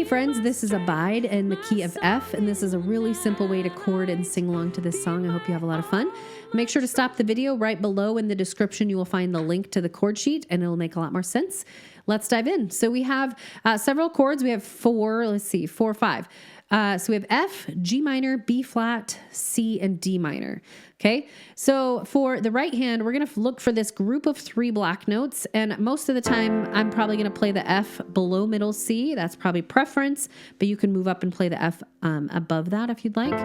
friends, this is Abide in the key of F, and this is a really simple way to chord and sing along to this song. I hope you have a lot of fun. Make sure to stop the video. Right below in the description, you will find the link to the chord sheet, and it'll make a lot more sense. Let's dive in. So we have several chords. We have four or five. So we have F, G minor, B flat, C, and D minor. Okay. So for the right hand, we're going to look for this group of 3 black notes. And most of the time, I'm probably going to play the F below middle C. That's probably preference, but you can move up and play the F above that if you'd like.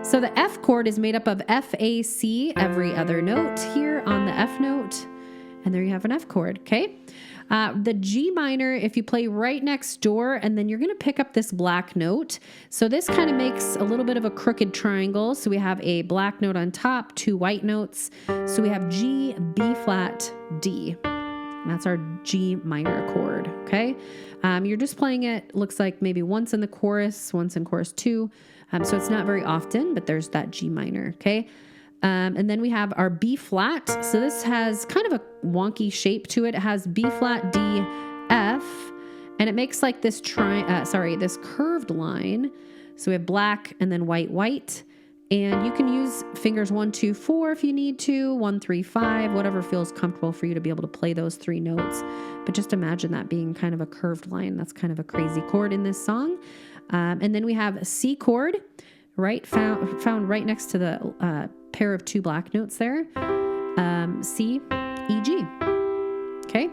So the F chord is made up of F, A, C, every other note here on the F note. And there you have an F chord. Okay. The G minor, if you play right next door, and then you're going to pick up this black note. So this kind of makes a little bit of a crooked triangle. So we have a black note on top, 2 white notes. So we have G, B flat, D. And that's our G minor chord. Okay. You're just playing it, looks like maybe once in the chorus, once in chorus 2. So it's not very often, but there's that G minor. Okay. And then we have our B flat. So this has kind of a wonky shape to it. It has B flat, D, F, and it makes like this this curved line. So we have black and then white, white, and you can use fingers 1, 2, 4 if you need to, 1, 3, 5, whatever feels comfortable for you to be able to play those 3 notes. But just imagine that being kind of a curved line. That's kind of a crazy chord in this song. And then we have a C chord, right, found right next to the pair of 2 black notes there, C, E, G. Okay.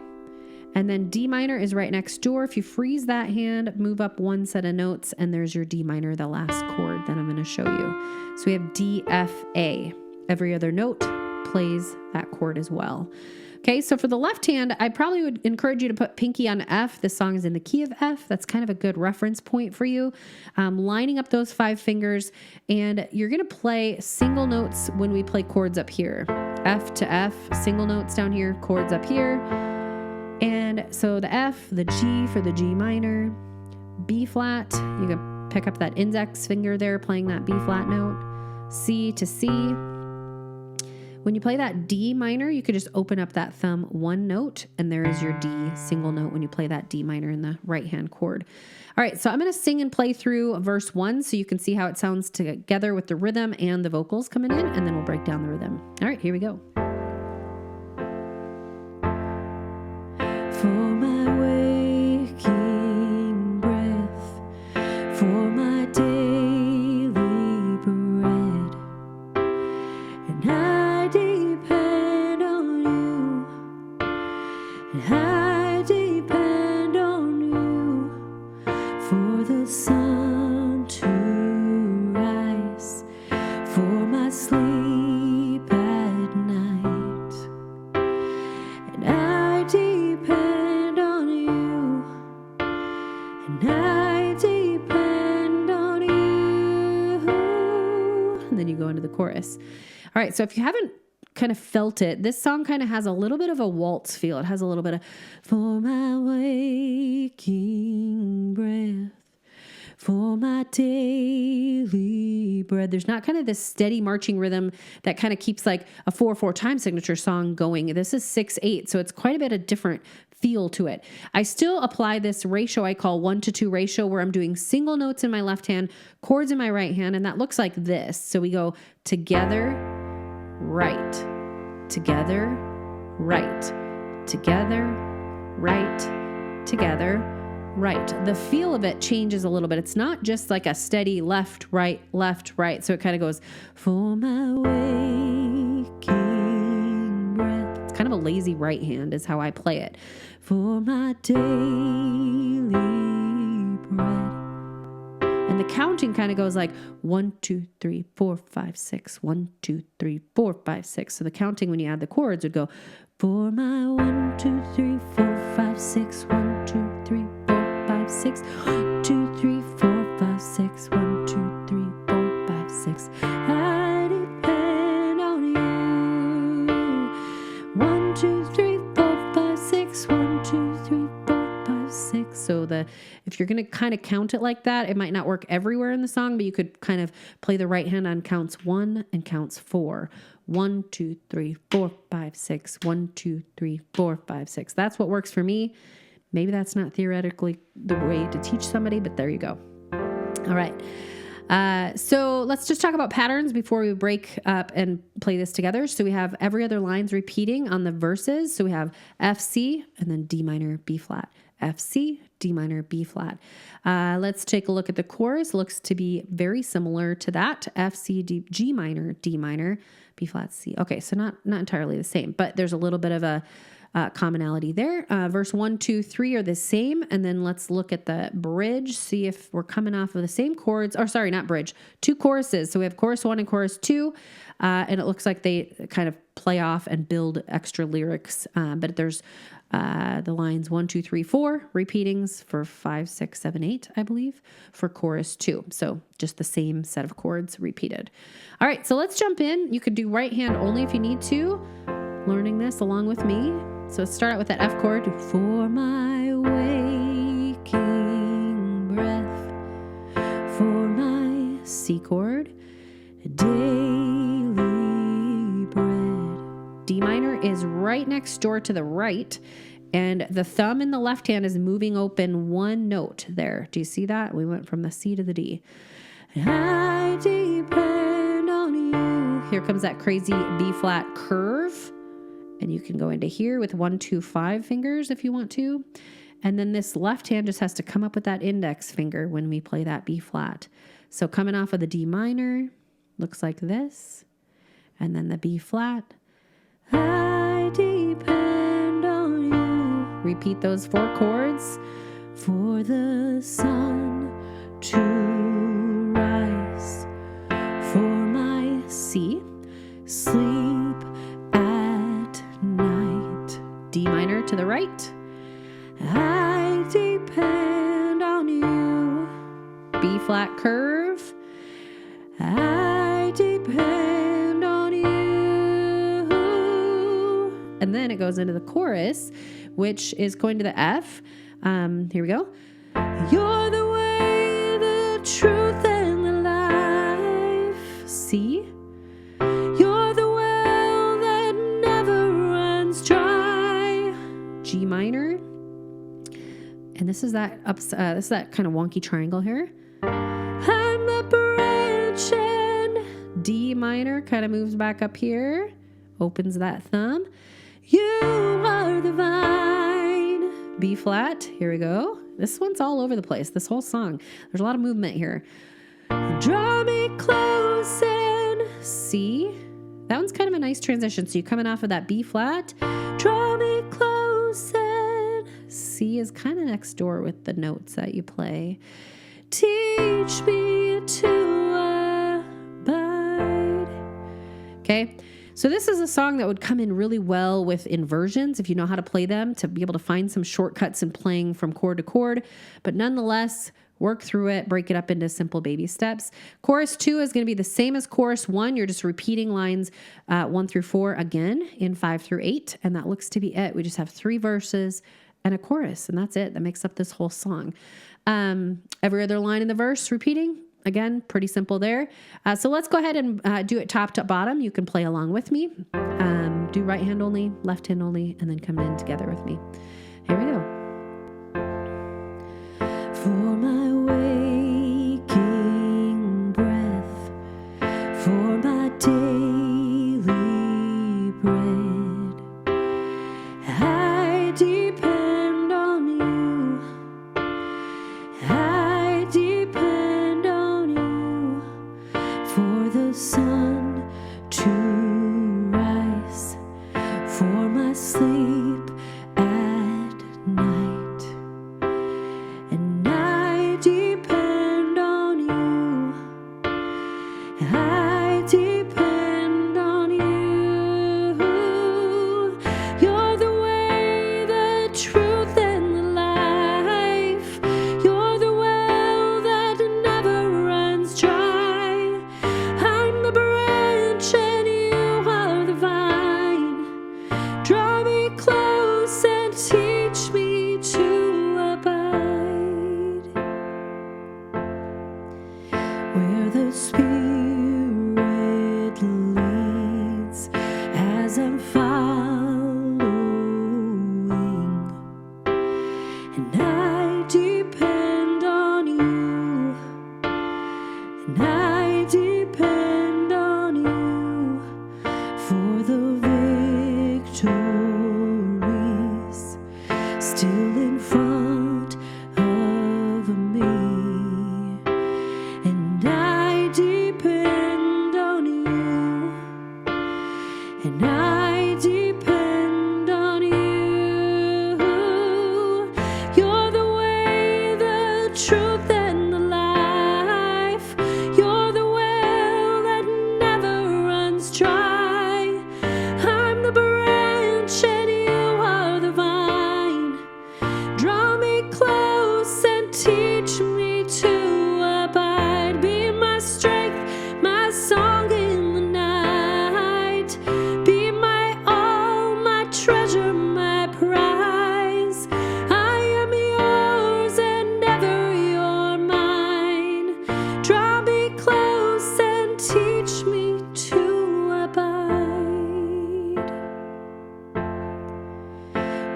And then D minor is right next door. If you freeze that hand, move up 1 set of notes, and there's your D minor, the last chord that I'm going to show you. So we have D, F, A. Every other note plays that chord as well. Okay, so for the left hand, I probably would encourage you to put pinky on F. This song is in the key of F. That's kind of a good reference point for you. Lining up those 5 fingers, and you're going to play single notes when we play chords up here. F to F, single notes down here, chords up here. And so the F, the G for the G minor, B flat, you can pick up that index finger there playing that B flat note, C to C. When you play that D minor, you could just open up that thumb 1 note, and there is your D single note when you play that D minor in the right hand chord. All right, so I'm going to sing and play through verse 1 so you can see how it sounds together with the rhythm and the vocals coming in, and then we'll break down the rhythm. All right, here we go. For my waking breath, for my daily bread, and I depend on you, and I depend on you, for the sun to rise, for my sleep at night, and I depend on you, and I depend on you. And then you go into the chorus. All right, so if you haven't kind of felt it, this song kind of has a little bit of a waltz feel. It has a little bit of, for my waking breath, for my daily bread. There's not kind of this steady marching rhythm that kind of keeps like a 4/4 time signature song going. This is 6/8, so it's quite a bit of different feel to it. I still apply this ratio I call 1-to-2 ratio, where I'm doing single notes in my left hand, chords in my right hand, and that looks like this. So we go together, right, together, right, together, right, together, right. The feel of it changes a little bit. It's not just like a steady left, right, left, right. So it kind of goes, for my waking breath. It's kind of a lazy right hand is how I play it. For my daily bread. And the counting kind of goes like 1, 2, 3, 4, 5, 6, 1, 2, 3, 4, 5, 6. So the counting when you add the chords would go for my 1, 2, 3, 4, 5, 6, 1, 2, 3, 4, 5, 6, 1, 2, 3, 4, 5, 6, 1, 2, 3, 4, 5, 6. I depend on you. 1, 2, 3, 4, 5, 6, 1, 2, 3, 4, 5, 6. So if you're going to kind of count it like that, it might not work everywhere in the song, but you could kind of play the right hand on counts 1 and counts 4. 1, 2, 3, 4, 5, 6. 1, 2, 3, 4, 5, 6. That's what works for me. Maybe that's not theoretically the way to teach somebody, but there you go. All right. So let's just talk about patterns before we break up and play this together. So we have every other lines repeating on the verses. So we have F, C, and then D minor, B flat, F, C, D minor, B flat. Let's take a look at the chorus. Looks to be very similar to that. F, C, D, G minor, D minor, B flat, C. Okay, so not entirely the same, but there's a little bit of a commonality there. Verse 1, 2, 3 are the same. And then let's look at the bridge, see if we're coming off of the same chords, or sorry, not bridge, 2 choruses. So we have chorus 1 and chorus 2. And it looks like they kind of play off and build extra lyrics. But there's the lines 1, 2, 3, 4 repeatings for 5, 6, 7, 8, I believe, for chorus 2. So just the same set of chords repeated. All right, so let's jump in. You could do right hand only if you need to, learning this along with me. So let's start out with that F chord. For my waking breath, for my C chord, daily bread. D minor is right next door to the right, and the thumb in the left hand is moving open 1 note there. Do you see that? We went from the C to the D. I depend on you. Here comes that crazy B flat curve. And you can go into here with 1, 2, 5 fingers if you want to. And then this left hand just has to come up with that index finger when we play that B flat. So coming off of the D minor, looks like this. And then the B flat. I depend on you. Repeat those 4 chords. For the sun to rise. For my C, sleep. D minor to the right. I depend on you. B flat curve. I depend on you. And then it goes into the chorus, which is going to the F. Here we go. You're the way, the truth, and the life. C. G minor, and this is that kind of wonky triangle here. I'm the branch, and D minor kind of moves back up here, opens that thumb. You are the vine. B flat. Here we go. This one's all over the place. This whole song. There's a lot of movement here. Draw me close and C. That one's kind of a nice transition. So you're coming off of that B flat. Draw me close. And C is kind of next door with the notes that you play. Teach me to abide. Okay, so this is a song that would come in really well with inversions if you know how to play them, to be able to find some shortcuts in playing from chord to chord, but nonetheless, work through it, break it up into simple baby steps. Chorus 2 is going to be the same as chorus 1. You're just repeating lines 1 through 4 again in 5 through 8, and that looks to be it. We just have 3 verses and a chorus, and that's it. That makes up this whole song. Every other line in the verse repeating. Again, pretty simple there. So let's go ahead and do it top to bottom. You can play along with me. Do right hand only, left hand only, and then come in together with me. Here we go. For my waking breath, for my daily bread, I depend on you. I depend on you. For the sun to rise, for my sleep at night. And I depend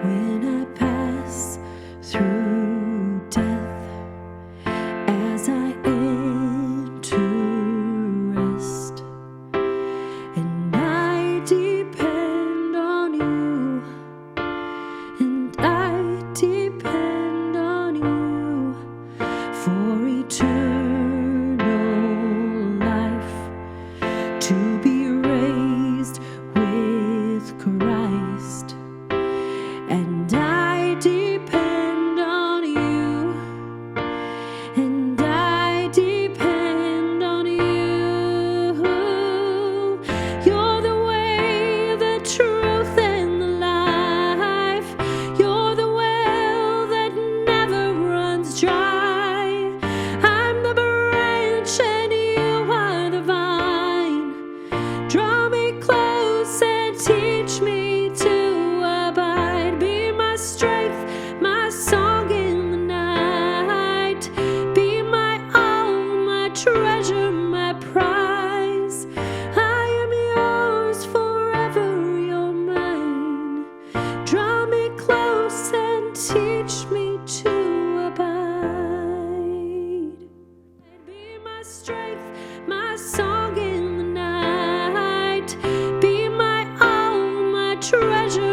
When I pass through death, as I enter rest, and I depend on you, and I depend on you for eternal life, to be raised with Christ. And I depend on you, and I depend on you. You're the way, the truth, and the life. You're the well that never runs dry. I'm the branch and you are the vine. Draw me close and teach me to abide. Be my strength, my song in the night. Be my all, my treasure, my prize. I am yours forever, you're mine. Draw me close and teach me to abide. Be my strength, my song in the night. Be my all, my treasure,